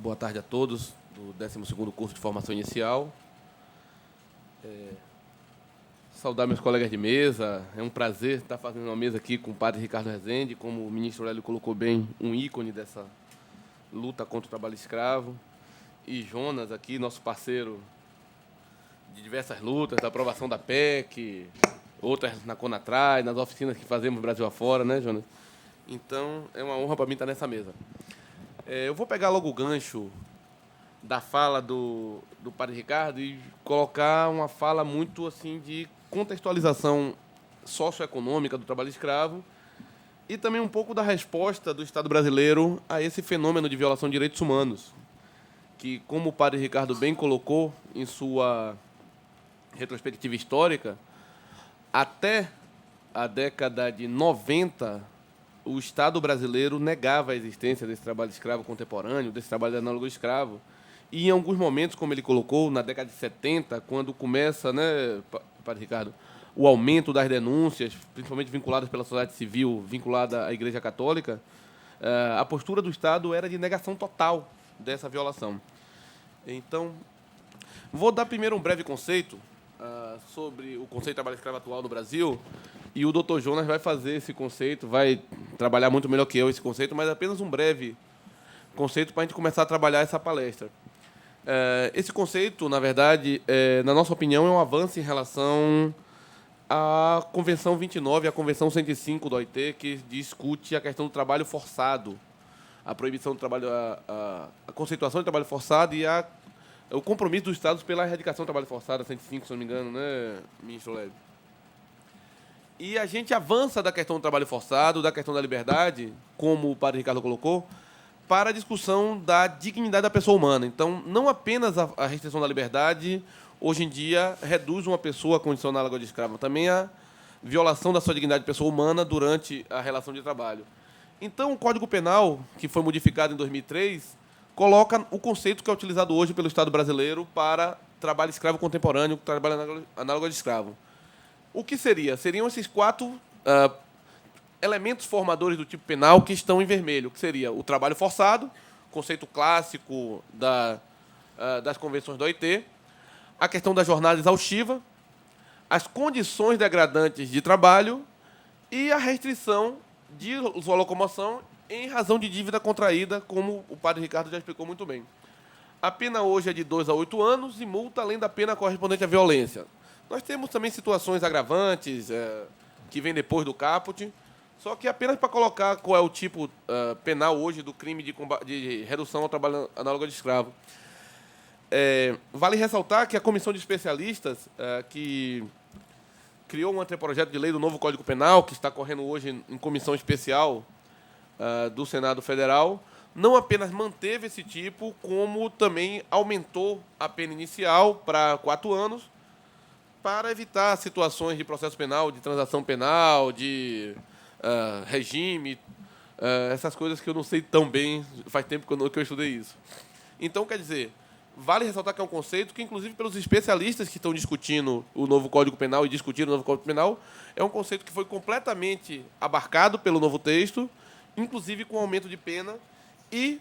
Boa tarde a todos do 12º curso de formação inicial. Saudar meus colegas de mesa. É um prazer estar fazendo uma mesa aqui com o padre Ricardo Rezende, como o ministro Aurélio colocou bem, um ícone dessa luta contra o trabalho escravo. E Jonas aqui, nosso parceiro de diversas lutas, da aprovação da PEC, outras na Conatraz, nas oficinas que fazemos Brasil afora, né, Jonas? Então, é uma honra para mim estar nessa mesa. Eu vou pegar logo o gancho da fala do padre Ricardo e colocar uma fala muito assim de contextualização socioeconômica do trabalho escravo e também um pouco da resposta do Estado brasileiro a esse fenômeno de violação de direitos humanos, que, como o padre Ricardo bem colocou em sua retrospectiva histórica, até a década de 90, o Estado brasileiro negava a existência desse trabalho escravo contemporâneo, desse trabalho de análogo escravo. E, em alguns momentos, como ele colocou, na década de 70, quando começa, né, padre Ricardo, o aumento das denúncias, principalmente vinculadas pela sociedade civil, vinculada à Igreja Católica, a postura do Estado era de negação total dessa violação. Então, vou dar primeiro um breve conceito sobre o conceito de trabalho escravo atual no Brasil, e o Dr. Jonas vai fazer esse conceito, vai trabalhar muito melhor que eu esse conceito, mas apenas um breve conceito para a gente começar a trabalhar essa palestra. Esse conceito, na verdade, na nossa opinião, é um avanço em relação à Convenção 29 e à Convenção 105 da OIT, que discute a questão do trabalho forçado, a proibição do trabalho, a conceituação do trabalho forçado e o compromisso dos Estados pela erradicação do trabalho forçado, a 105, se não me engano, né, ministro Leve? E a gente avança da questão do trabalho forçado, da questão da liberdade, como o padre Ricardo colocou, para a discussão da dignidade da pessoa humana. Então, não apenas a restrição da liberdade, hoje em dia, reduz uma pessoa à condição análoga de escravo, também a violação da sua dignidade de pessoa humana durante a relação de trabalho. Então, o Código Penal, que foi modificado em 2003, coloca o conceito que é utilizado hoje pelo Estado brasileiro para trabalho escravo contemporâneo, trabalho análogo de escravo. O que seria? Seriam esses 4 elementos formadores do tipo penal que estão em vermelho, que seria o trabalho forçado, conceito clássico das convenções da OIT, a questão da jornada exaustiva, as condições degradantes de trabalho e a restrição de sua locomoção em razão de dívida contraída, como o padre Ricardo já explicou muito bem. A pena hoje é de 2 a 8 anos e multa além da pena correspondente à violência. Nós temos também situações agravantes que vêm depois do caput, só que apenas para colocar qual é o tipo penal hoje do crime de redução ao trabalho análogo de escravo. Vale ressaltar que a comissão de especialistas que criou um anteprojeto de lei do novo Código Penal, que está correndo hoje em comissão especial do Senado Federal, não apenas manteve esse tipo, como também aumentou a pena inicial para 4 anos, para evitar situações de processo penal, de transação penal, de regime, essas coisas que eu não sei tão bem, faz tempo que eu estudei isso. Então, quer dizer, vale ressaltar que é um conceito que, inclusive, pelos especialistas que estão discutindo o novo Código Penal e discutindo o novo Código Penal, é um conceito que foi completamente abarcado pelo novo texto, inclusive com aumento de pena, e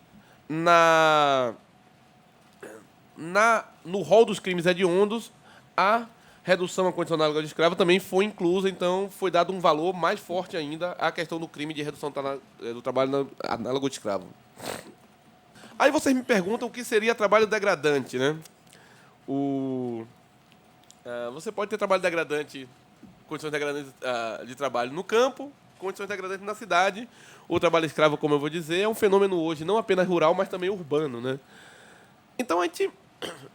no rol dos crimes hediondos, a redução à condição análoga de escravo também foi inclusa, então foi dado um valor mais forte ainda à questão do crime de redução do trabalho análogo de escravo. Aí vocês me perguntam o que seria trabalho degradante, né? Você pode ter trabalho degradante, condições degradantes de trabalho no campo, condições degradantes na cidade. O trabalho escravo, como eu vou dizer, é um fenômeno hoje não apenas rural, mas também urbano, né? Então,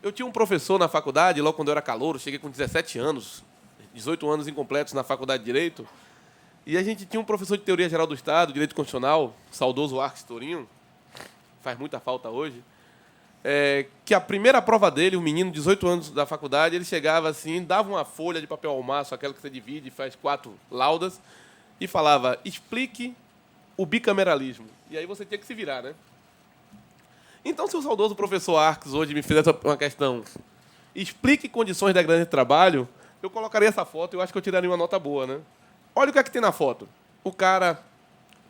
eu tinha um professor na faculdade, logo quando eu era calouro, cheguei com 17 anos, 18 anos incompletos na faculdade de Direito, e a gente tinha um professor de Teoria Geral do Estado, Direito Constitucional, saudoso Arques Tourinho, faz muita falta hoje, que a primeira prova dele, um menino de 18 anos da faculdade, ele chegava assim, dava uma folha de papel almaço, aquela que você divide e faz 4 laudas, e falava, explique o bicameralismo. E aí você tinha que se virar, né? Então, se o saudoso professor Arques hoje me fizesse uma questão, explique condições degradantes de trabalho, eu colocaria essa foto e eu acho que eu tiraria uma nota boa, né? Olha o que é que tem na foto. O cara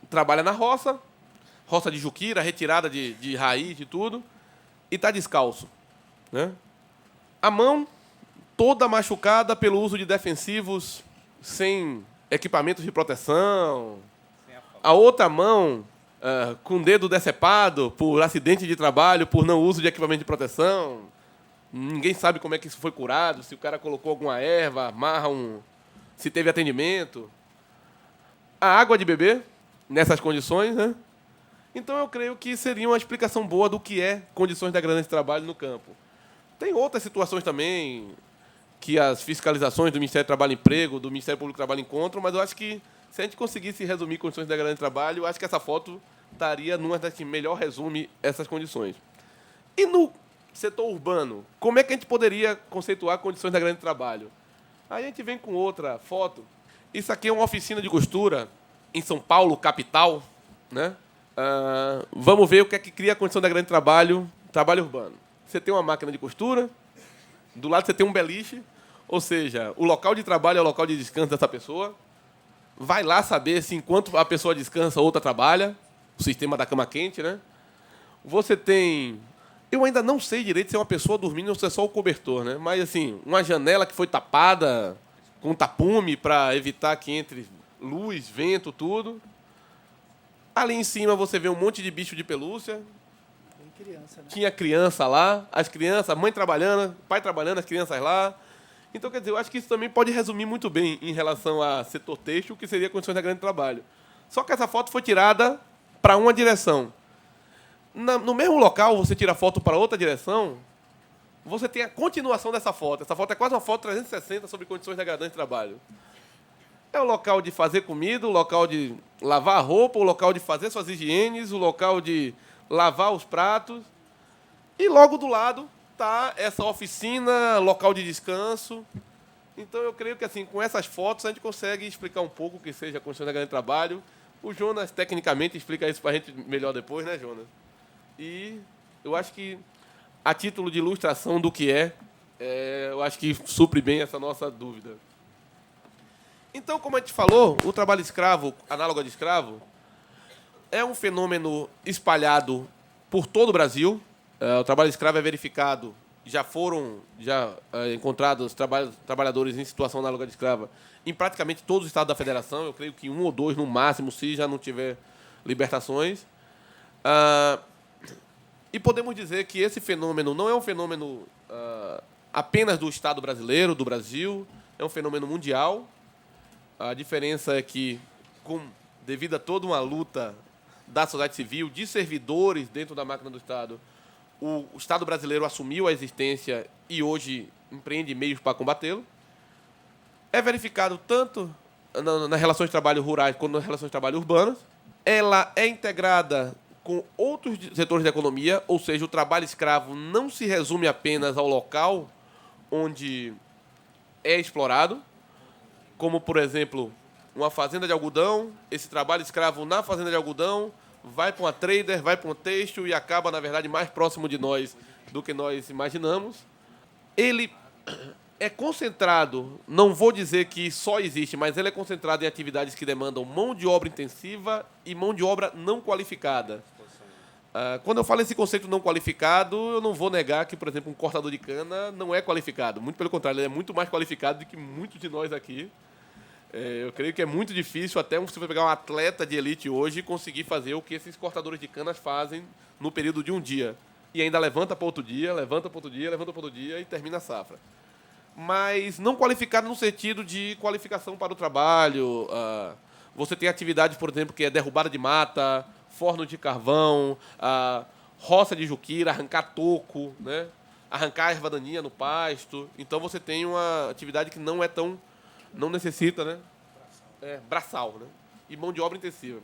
trabalha na roça de juquira, retirada de raiz e tudo, e está descalço, né? A mão toda machucada pelo uso de defensivos sem equipamentos de proteção. A outra mão com o dedo decepado por acidente de trabalho, por não uso de equipamento de proteção. Ninguém sabe como é que isso foi curado, se o cara colocou alguma erva, se teve atendimento. A água de beber, nessas condições, né? Então, eu creio que seria uma explicação boa do que é condições degradante de trabalho no campo. Tem outras situações também que as fiscalizações do Ministério do Trabalho e Emprego, do Ministério Público do Trabalho encontram, mas eu acho que, se a gente conseguisse resumir condições degradantes de trabalho, eu acho que essa foto estaria numa das que melhor resume essas condições. E no setor urbano, como é que a gente poderia conceituar condições degradantes de trabalho? Aí a gente vem com outra foto. Isso aqui é uma oficina de costura em São Paulo, capital, né? Vamos ver o que é que cria a condição degradante de trabalho urbano. Você tem uma máquina de costura, do lado você tem um beliche, ou seja, o local de trabalho é o local de descanso dessa pessoa. Vai lá saber se enquanto a pessoa descansa, a outra trabalha. O sistema da cama quente, né? Você tem... Eu ainda não sei direito se é uma pessoa dormindo ou se é só o cobertor, né? Mas, assim, uma janela que foi tapada com tapume para evitar que entre luz, vento, tudo. Ali em cima você vê um monte de bicho de pelúcia. Tem criança, né? Tinha criança lá, as crianças, a mãe trabalhando, pai trabalhando, as crianças lá. Então, quer dizer, eu acho que isso também pode resumir muito bem em relação a setor têxtil, o que seria condições de grande trabalho. Só que essa foto foi tirada para uma direção. No mesmo local, você tira a foto para outra direção, você tem a continuação dessa foto. Essa foto é quase uma foto 360 sobre condições degradantes de trabalho. É o local de fazer comida, o local de lavar a roupa, o local de fazer suas higienes, o local de lavar os pratos. E logo do lado está essa oficina, local de descanso. Então, eu creio que, assim, com essas fotos, a gente consegue explicar um pouco o que seja a condição de trabalho. O Jonas, tecnicamente, explica isso para a gente melhor depois, né, Jonas? E eu acho que, a título de ilustração do que eu acho que supre bem essa nossa dúvida. Então, como a gente falou, o trabalho escravo, análogo de escravo, é um fenômeno espalhado por todo o Brasil. O trabalho escravo é verificado, já foram encontrados trabalhadores em situação análoga de escrava em praticamente todos os estados da federação. Eu creio que 1 ou 2 no máximo, se já não tiver libertações. E podemos dizer que esse fenômeno não é um fenômeno apenas do Estado brasileiro, do Brasil, é um fenômeno mundial. A diferença é que, devido a toda uma luta da sociedade civil, de servidores dentro da máquina do Estado, o Estado brasileiro assumiu a existência e hoje empreende meios para combatê-lo. É verificado tanto nas relações de trabalho rurais quanto nas relações de trabalho urbanas. Ela é integrada com outros setores da economia, ou seja, o trabalho escravo não se resume apenas ao local onde é explorado, como, por exemplo, uma fazenda de algodão. Esse trabalho escravo na fazenda de algodão vai para uma trader, vai para um têxtil e acaba, na verdade, mais próximo de nós do que nós imaginamos. Ele é concentrado, não vou dizer que só existe, mas ele é concentrado em atividades que demandam mão de obra intensiva e mão de obra não qualificada. Quando eu falo esse conceito não qualificado, eu não vou negar que, por exemplo, um cortador de cana não é qualificado. Muito pelo contrário, ele é muito mais qualificado do que muitos de nós aqui. Eu creio que é muito difícil, até se você pegar um atleta de elite hoje, conseguir fazer o que esses cortadores de canas fazem no período de um dia. E ainda levanta para outro dia, levanta para outro dia, levanta para outro dia e termina a safra. Mas não qualificado no sentido de qualificação para o trabalho. Você tem atividades, por exemplo, que é derrubada de mata, forno de carvão, roça de juquira, arrancar toco, né? Arrancar erva daninha no pasto. Então, você tem uma atividade que não é tão... não necessita, né? Braçal, né? E mão de obra intensiva.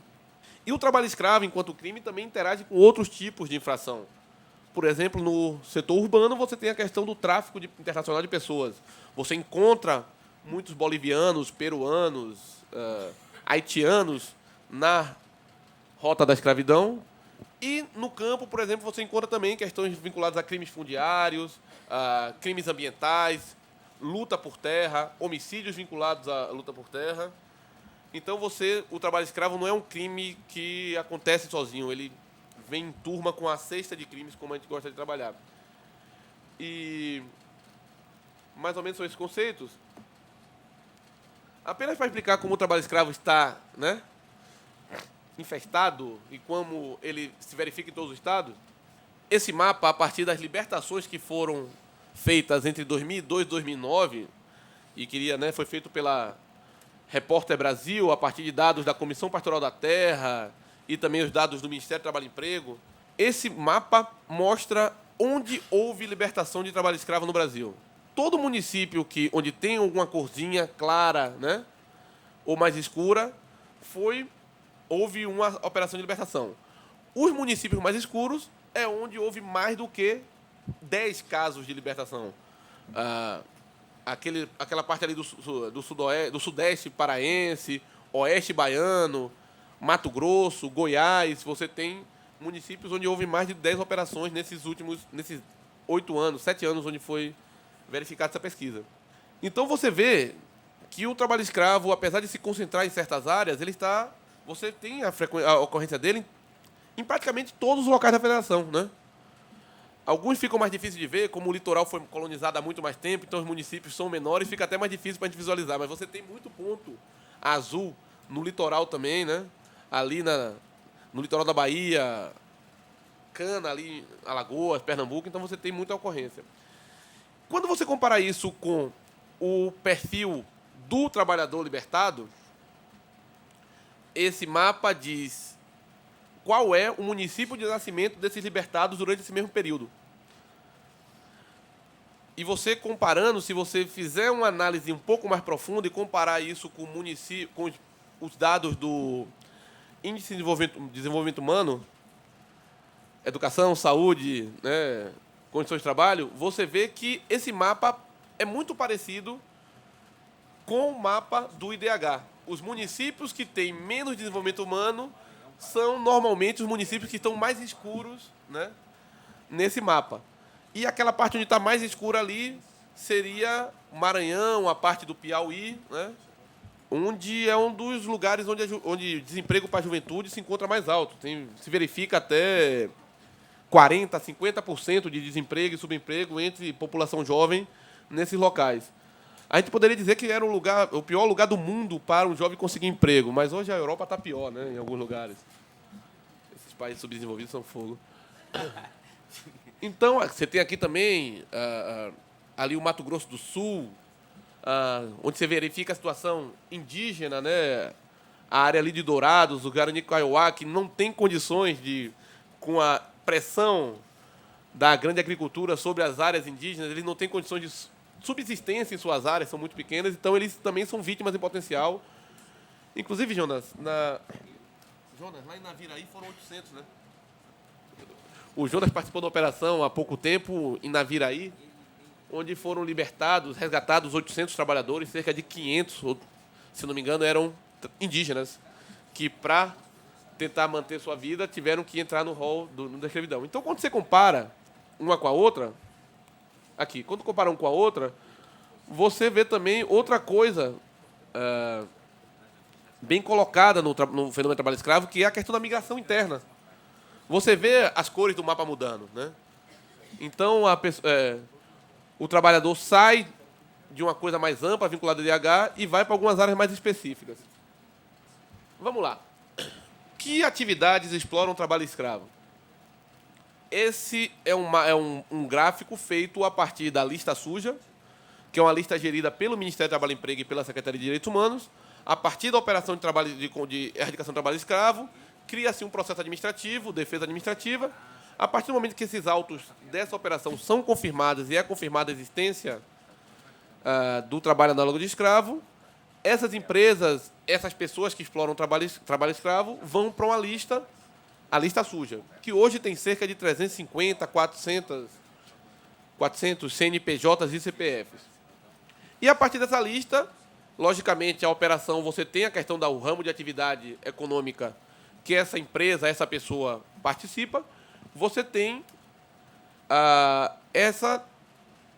E o trabalho escravo, enquanto crime, também interage com outros tipos de infração. Por exemplo, no setor urbano, você tem a questão do tráfico internacional de pessoas. Você encontra muitos bolivianos, peruanos, haitianos na rota da escravidão. E no campo, por exemplo, você encontra também questões vinculadas a crimes fundiários, a crimes ambientais, luta por terra, homicídios vinculados à luta por terra. Então, o trabalho escravo não é um crime que acontece sozinho, ele vem em turma com a cesta de crimes, como a gente gosta de trabalhar. E mais ou menos são esses conceitos. Apenas para explicar como o trabalho escravo está, né, infestado e como ele se verifica em todos os estados, esse mapa, a partir das libertações que foram feitas entre 2002 e 2009, e foi feito pela Repórter Brasil, a partir de dados da Comissão Pastoral da Terra e também os dados do Ministério do Trabalho e Emprego, esse mapa mostra onde houve libertação de trabalho escravo no Brasil. Todo município onde tem alguma corzinha clara, né, ou mais escura, houve uma operação de libertação. Os municípios mais escuros é onde houve mais do que 10 casos de libertação. Aquela parte ali do sudeste paraense, oeste baiano, Mato Grosso, Goiás, você tem municípios onde houve mais de 10 operações nesses 7 anos, onde foi verificada essa pesquisa. Então, você vê que o trabalho escravo, apesar de se concentrar em certas áreas, você tem a ocorrência dele em praticamente todos os locais da federação, né? Alguns ficam mais difíceis de ver, como o litoral foi colonizado há muito mais tempo, então os municípios são menores, fica até mais difícil para a gente visualizar. Mas você tem muito ponto azul no litoral também, né? Ali no litoral da Bahia, Cana, ali em Alagoas, Pernambuco, então você tem muita ocorrência. Quando você compara isso com o perfil do trabalhador libertado, esse mapa diz qual é o município de nascimento desses libertados durante esse mesmo período. E você comparando, se você fizer uma análise um pouco mais profunda e comparar isso com os dados do Índice de Desenvolvimento Humano, educação, saúde, né, condições de trabalho, você vê que esse mapa é muito parecido com o mapa do IDH. Os municípios que têm menos desenvolvimento humano são normalmente os municípios que estão mais escuros, né, nesse mapa. E aquela parte onde está mais escura ali seria o Maranhão, a parte do Piauí, né, onde é um dos lugares onde desemprego para a juventude se encontra mais alto. Se verifica até 40%, 50% de desemprego e subemprego entre população jovem nesses locais. A gente poderia dizer que era o pior lugar do mundo para um jovem conseguir emprego, mas hoje a Europa está pior, né, em alguns lugares. Esses países subdesenvolvidos são fogo. Então, você tem aqui também ali o Mato Grosso do Sul, onde você verifica a situação indígena, né, a área ali de Dourados, o Guarani-Kaiowá, que não tem condições com a pressão da grande agricultura sobre as áreas indígenas, eles não têm condições de subsistência em suas áreas, são muito pequenas, então eles também são vítimas em potencial. Inclusive, Jonas, lá em Naviraí foram 800, né? O Jonas participou da operação há pouco tempo em Naviraí, onde foram resgatados 800 trabalhadores, cerca de 500, se não me engano, eram indígenas, que para tentar manter sua vida tiveram que entrar no rol da escravidão. Então, quando você compara uma com a outra, quando compara uma com a outra, você vê também outra coisa bem colocada no fenômeno do trabalho escravo, que é a questão da migração interna. Você vê as cores do mapa mudando, né? Então, o trabalhador sai de uma coisa mais ampla, vinculada ao IDH, e vai para algumas áreas mais específicas. Vamos lá. Que atividades exploram o trabalho escravo? Esse é um gráfico feito a partir da lista suja, que é uma lista gerida pelo Ministério do Trabalho e Emprego e pela Secretaria de Direitos Humanos. A partir da operação de erradicação do trabalho escravo, cria-se um processo administrativo, defesa administrativa. A partir do momento que esses autos dessa operação são confirmados e é confirmada a existência do trabalho análogo de escravo, essas empresas, essas pessoas que exploram o trabalho escravo vão para a lista suja, que hoje tem cerca de 350, 400 CNPJs e CPFs. E a partir dessa lista, logicamente, a operação, você tem a questão do ramo de atividade econômica que essa empresa, essa pessoa participa, você tem essa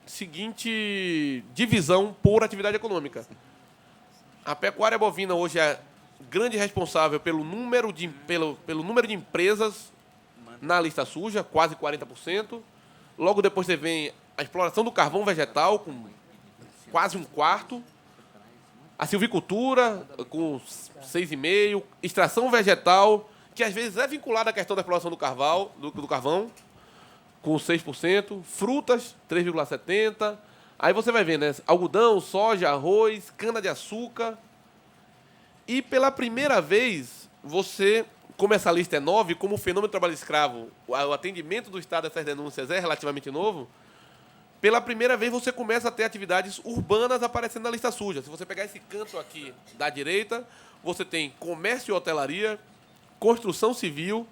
seguinte divisão por atividade econômica. A pecuária bovina hoje é grande responsável pelo número de empresas na lista suja, quase 40%. Logo depois você vem a exploração do carvão vegetal, com quase um quarto. A silvicultura, com 6,5%. Extração vegetal, que às vezes é vinculada à questão da exploração do carvão, com 6%. Frutas, 3,70%. Aí você vai ver, né? Algodão, soja, arroz, cana-de-açúcar. E pela primeira vez, você, como essa lista é nova, e como o fenômeno do trabalho escravo, o atendimento do Estado a essas denúncias é relativamente novo, pela primeira vez você começa a ter atividades urbanas aparecendo na lista suja. Se você pegar esse canto aqui da direita, você tem comércio e hotelaria, construção civil.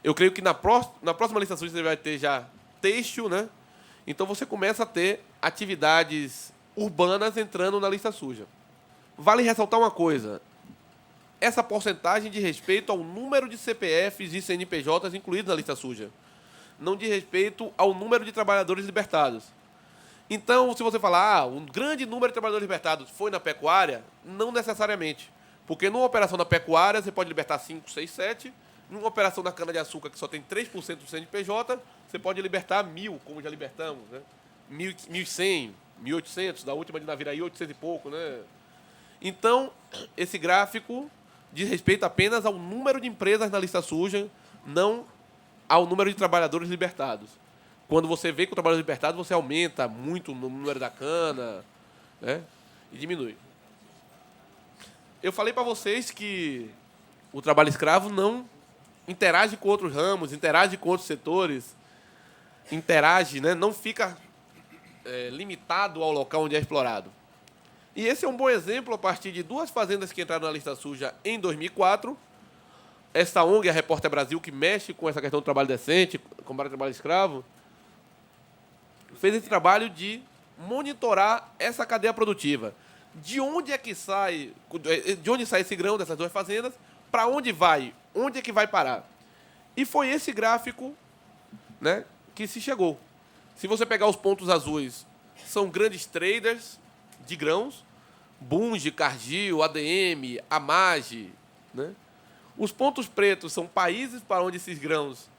Eu creio que na próxima lista suja você vai ter já têxtil, né? Então você começa a ter atividades urbanas entrando na lista suja. Vale ressaltar uma coisa. Essa porcentagem diz respeito ao número de CPFs e CNPJs incluídos na lista suja. Não diz respeito ao número de trabalhadores libertados. Então, se você falar, um grande número de trabalhadores libertados foi na pecuária, não necessariamente. Porque numa operação da pecuária, você pode libertar 5, 6, 7. Numa operação da cana-de-açúcar, que só tem 3% do CNPJ, você pode libertar 1.000, como já libertamos, né? 1.100, 1.800, da última de Naviraí, 800 e pouco, né? Então, esse gráfico diz respeito apenas ao número de empresas na lista suja, não ao número de trabalhadores libertados. Quando você vê que o trabalhador libertado, você aumenta muito o número da cana, né? E diminui. Eu falei para vocês que o trabalho escravo não interage com outros ramos, interage com outros setores, interage, né? Não fica limitado ao local onde é explorado. E esse é um bom exemplo a partir de 2 fazendas que entraram na lista suja em 2004. Essa ONG, a Repórter Brasil, que mexe com essa questão do trabalho decente, combate ao trabalho escravo, fez esse trabalho de monitorar essa cadeia produtiva. De onde sai esse grão dessas 2 fazendas? Para onde vai? Onde é que vai parar? E foi esse gráfico, né, que se chegou. Se você pegar os pontos azuis, são grandes traders de grãos, Bunge, Cargill, ADM, Amage, né? Os pontos pretos são países para onde esses grãos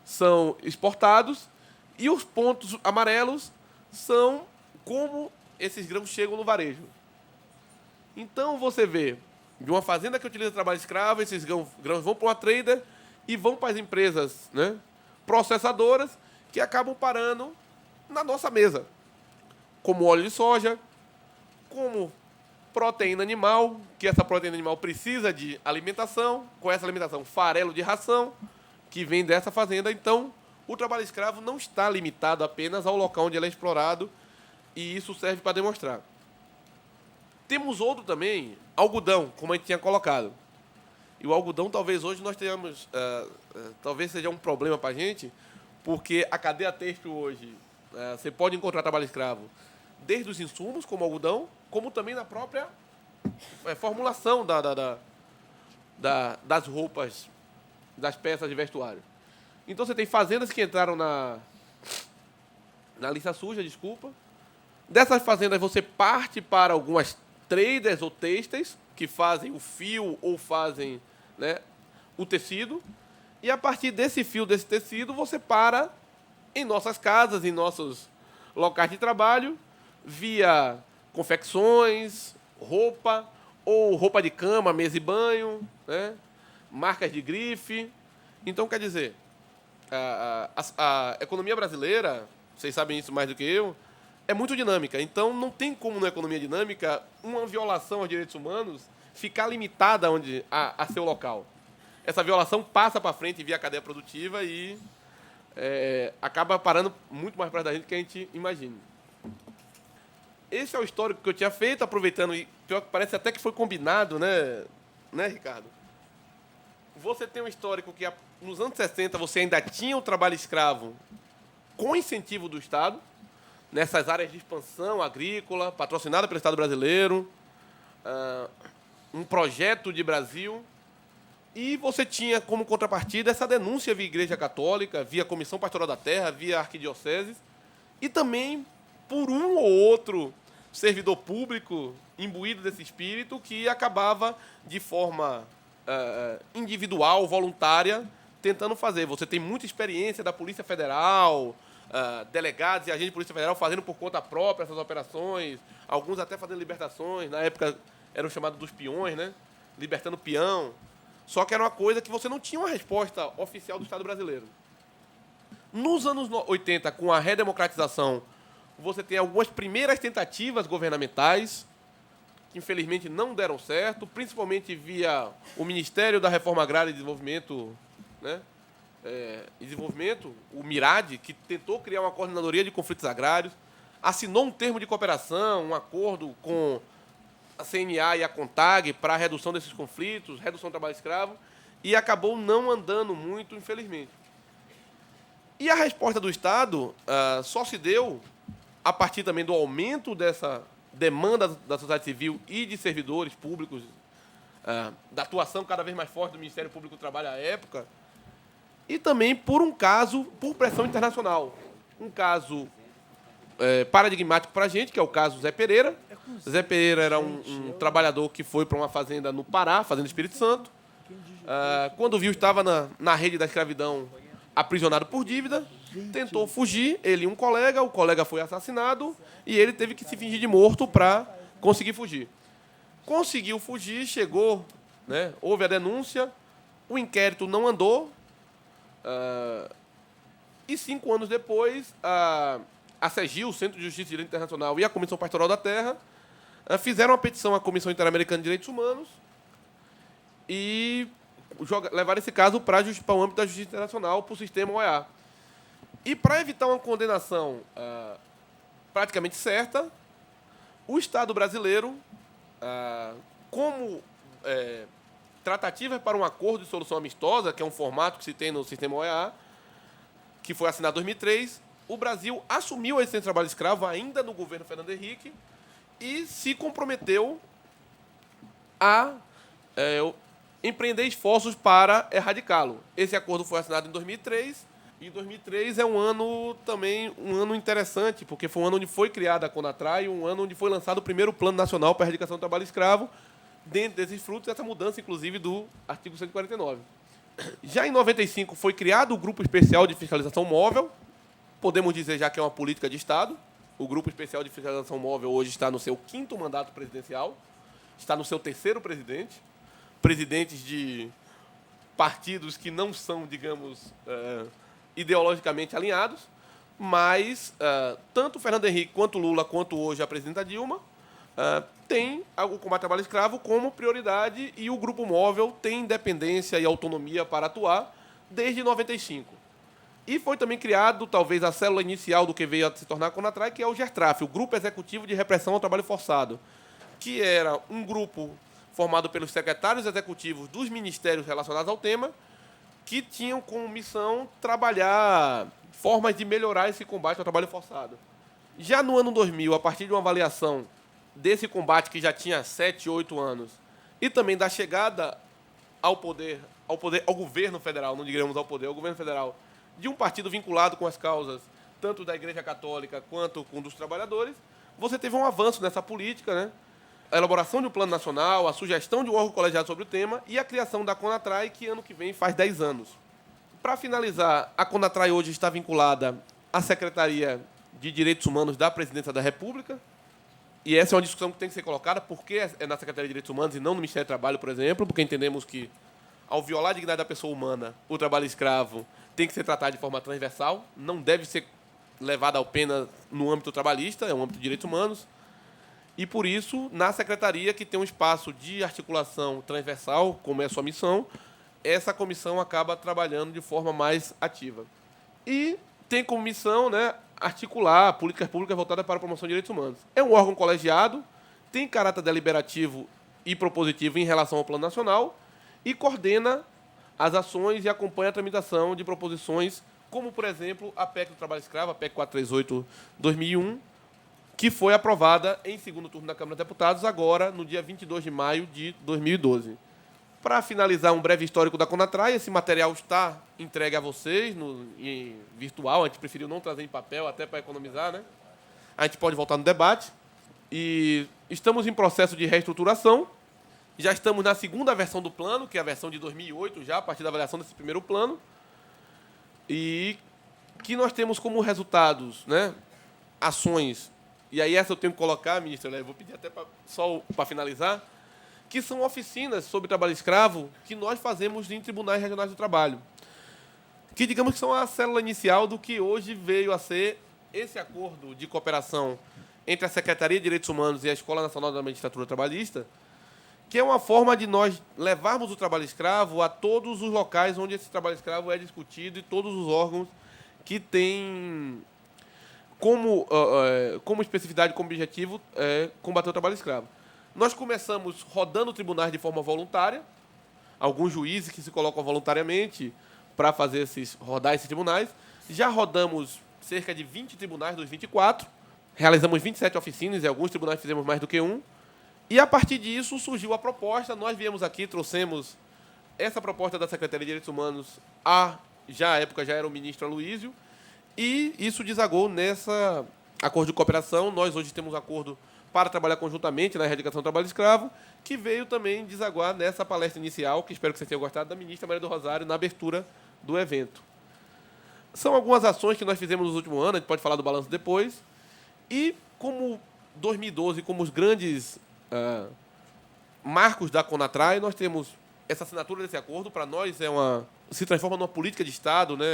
são exportados, e os pontos amarelos são como esses grãos chegam no varejo. Então, você vê, de uma fazenda que utiliza trabalho escravo, esses grãos vão para uma trader e vão para as empresas, né, processadoras, que acabam parando na nossa mesa, como óleo de soja, como proteína animal, que essa proteína animal precisa de alimentação, com essa alimentação, farelo de ração, que vem dessa fazenda. Então, o trabalho escravo não está limitado apenas ao local onde ele é explorado, e isso serve para demonstrar. Temos outro também, algodão, como a gente tinha colocado. E o algodão, talvez hoje nós tenhamos, talvez seja um problema para a gente, porque a cadeia têxtil hoje, você pode encontrar trabalho escravo desde os insumos, como algodão, como também na própria formulação das roupas, das peças de vestuário. Então, você tem fazendas que entraram na lista suja, desculpa. Dessas fazendas, você parte para algumas traders ou têxteis, que fazem o fio ou fazem, né, o tecido. E, a partir desse fio, desse tecido, você para em nossas casas, em nossos locais de trabalho, via confecções, roupa, ou roupa de cama, mesa e banho, né? Marcas de grife. Então, quer dizer, a economia brasileira, vocês sabem isso mais do que eu, é muito dinâmica. Então, não tem como, na economia dinâmica, uma violação aos direitos humanos ficar limitada a seu local. Essa violação passa para frente via cadeia produtiva e acaba parando muito mais perto da gente do que a gente imagina. Esse é o histórico que eu tinha feito, aproveitando, e pior que parece até que foi combinado, né, Ricardo? Você tem um histórico que, nos anos 60, você ainda tinha o trabalho escravo com incentivo do Estado, nessas áreas de expansão agrícola, patrocinada pelo Estado brasileiro, um projeto de Brasil, e você tinha como contrapartida essa denúncia via Igreja Católica, via Comissão Pastoral da Terra, via Arquidioceses, e também por um ou outro servidor público imbuído desse espírito que acabava, de forma individual, voluntária, tentando fazer. Você tem muita experiência da Polícia Federal, delegados e agentes de Polícia Federal fazendo por conta própria essas operações, alguns até fazendo libertações. Na época eram chamados dos peões, né? Libertando peão. Só que era uma coisa que você não tinha uma resposta oficial do Estado brasileiro. Nos anos 80, com a redemocratização, você tem algumas primeiras tentativas governamentais, que infelizmente não deram certo, principalmente via o Ministério da Reforma Agrária e Desenvolvimento, né? O MIRAD, que tentou criar uma coordenadoria de conflitos agrários, assinou um termo de cooperação, um acordo com a CNA e a CONTAG para a redução desses conflitos, redução do trabalho escravo, e acabou não andando muito, infelizmente. E a resposta do Estado só se deu a partir também do aumento dessa demanda da sociedade civil e de servidores públicos, da atuação cada vez mais forte do Ministério Público do Trabalho à época, e também por pressão internacional. Um caso paradigmático para a gente, que é o caso Zé Pereira. Zé Pereira era um trabalhador que foi para uma fazenda no Pará, Fazenda Espírito Santo. Quando viu, estava na rede da escravidão, aprisionado por dívida, tentou fugir, ele e um colega, o colega foi assassinado e ele teve que se fingir de morto para conseguir fugir. Conseguiu fugir, chegou, né, houve a denúncia, o inquérito não andou, e 5 anos depois, a CEGIL, o Centro de Justiça e Direito Internacional, e a Comissão Pastoral da Terra fizeram uma petição à Comissão Interamericana de Direitos Humanos e levaram esse caso para o âmbito da Justiça Internacional, para o sistema OEA. E, para evitar uma condenação praticamente certa, o Estado brasileiro, como tratativa para um acordo de solução amistosa, que é um formato que se tem no sistema OEA, que foi assinado em 2003, o Brasil assumiu a existência do trabalho escravo ainda no governo Fernando Henrique e se comprometeu a empreender esforços para erradicá-lo. Esse acordo foi assinado em 2003, e 2003 é um ano interessante, porque foi um ano onde foi criada a CONATRAI, um ano onde foi lançado o primeiro Plano Nacional para a Erradicação do Trabalho Escravo, dentro desses frutos, essa mudança, inclusive, do artigo 149. Já em 95 foi criado o Grupo Especial de Fiscalização Móvel, podemos dizer já que é uma política de Estado. O Grupo Especial de Fiscalização Móvel hoje está no seu 5º mandato presidencial, está no seu 3º presidente, presidentes de partidos que não são, digamos, ideologicamente alinhados, mas tanto Fernando Henrique, quanto Lula, quanto hoje a presidenta Dilma, tem o combate ao trabalho escravo como prioridade e o Grupo Móvel tem independência e autonomia para atuar desde 95. E foi também criado, talvez, a célula inicial do que veio a se tornar a CONATRAI, que é o GERTRAF, o Grupo Executivo de Repressão ao Trabalho Forçado, que era um grupo formado pelos secretários executivos dos ministérios relacionados ao tema, que tinham como missão trabalhar formas de melhorar esse combate ao trabalho forçado. Já no ano 2000, a partir de uma avaliação desse combate que já tinha 7, 8 anos, e também da chegada ao governo federal, não diremos ao poder, ao governo federal, de um partido vinculado com as causas tanto da Igreja Católica quanto com dos trabalhadores, você teve um avanço nessa política, né? A elaboração de um plano nacional, a sugestão de um órgão colegiado sobre o tema e a criação da CONATRAI, que ano que vem faz 10 anos. Para finalizar, a CONATRAI hoje está vinculada à Secretaria de Direitos Humanos da Presidência da República, e essa é uma discussão que tem que ser colocada, porque é na Secretaria de Direitos Humanos e não no Ministério do Trabalho, por exemplo, porque entendemos que, ao violar a dignidade da pessoa humana, o trabalho escravo tem que ser tratado de forma transversal, não deve ser levado apenas no âmbito trabalhista, é um âmbito de direitos humanos, e, por isso, na Secretaria, que tem um espaço de articulação transversal, como é a sua missão, essa comissão acaba trabalhando de forma mais ativa. E tem como missão, né, articular políticas públicas voltadas para a promoção de direitos humanos. É um órgão colegiado, tem caráter deliberativo e propositivo em relação ao Plano Nacional e coordena as ações e acompanha a tramitação de proposições, como, por exemplo, a PEC do Trabalho Escravo, a PEC 438/2001, que foi aprovada em segundo turno da Câmara dos Deputados, agora, no dia 22 de maio de 2012. Para finalizar, um breve histórico da CONATRAI, esse material está entregue a vocês em virtual, a gente preferiu não trazer em papel, até para economizar, né? A gente pode voltar no debate. E estamos em processo de reestruturação, Já estamos na segunda versão do plano, que é a versão de 2008, já a partir da avaliação desse primeiro plano, e que nós temos como resultados, né, ações, e aí essa eu tenho que colocar, ministra, eu vou pedir até só para finalizar, que são oficinas sobre trabalho escravo que nós fazemos em tribunais regionais do trabalho, que digamos que são a célula inicial do que hoje veio a ser esse acordo de cooperação entre a Secretaria de Direitos Humanos e a Escola Nacional da Magistratura Trabalhista, que é uma forma de nós levarmos o trabalho escravo a todos os locais onde esse trabalho escravo é discutido e todos os órgãos que têm como especificidade, como objetivo, combater o trabalho escravo. Nós começamos rodando tribunais de forma voluntária, alguns juízes que se colocam voluntariamente para rodar esses tribunais. Já rodamos cerca de 20 tribunais dos 24, realizamos 27 oficinas, e alguns tribunais fizemos mais do que um. E, a partir disso, surgiu a proposta. Nós viemos aqui, trouxemos essa proposta da Secretaria de Direitos Humanos, já à época já era o ministro Aloísio, e isso desagou nessa acordo de cooperação. Nós hoje temos um acordo para trabalhar conjuntamente na erradicação do trabalho escravo, que veio também desaguar nessa palestra inicial, que espero que vocês tenham gostado, da ministra Maria do Rosário, na abertura do evento. São algumas ações que nós fizemos nos últimos anos, a gente pode falar do balanço depois, e como 2012, como os grandes marcos da CONATRAI, nós temos essa assinatura desse acordo. Para nós se transforma numa política de Estado, né,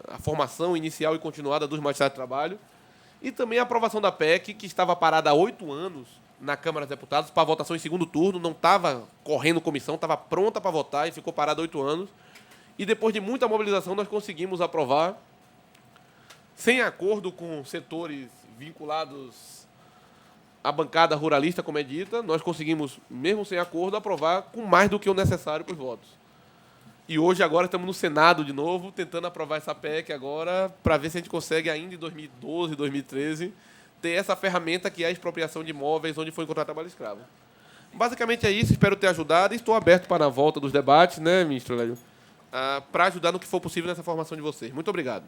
a formação inicial e continuada dos magistrados de trabalho, e também a aprovação da PEC, que estava parada há 8 anos na Câmara dos Deputados para votação em segundo turno, não estava correndo comissão, estava pronta para votar e ficou parada há 8 anos. E depois de muita mobilização, nós conseguimos aprovar, sem acordo com setores vinculados à bancada ruralista, como é dita, nós conseguimos, mesmo sem acordo, aprovar com mais do que o necessário para os votos. E hoje, agora, estamos no Senado de novo, tentando aprovar essa PEC agora, para ver se a gente consegue, ainda em 2012, 2013, ter essa ferramenta que é a expropriação de imóveis onde foi encontrado trabalho escravo. Basicamente é isso, espero ter ajudado, e estou aberto para a volta dos debates, né, ministro Lélio, para ajudar no que for possível nessa formação de vocês. Muito obrigado.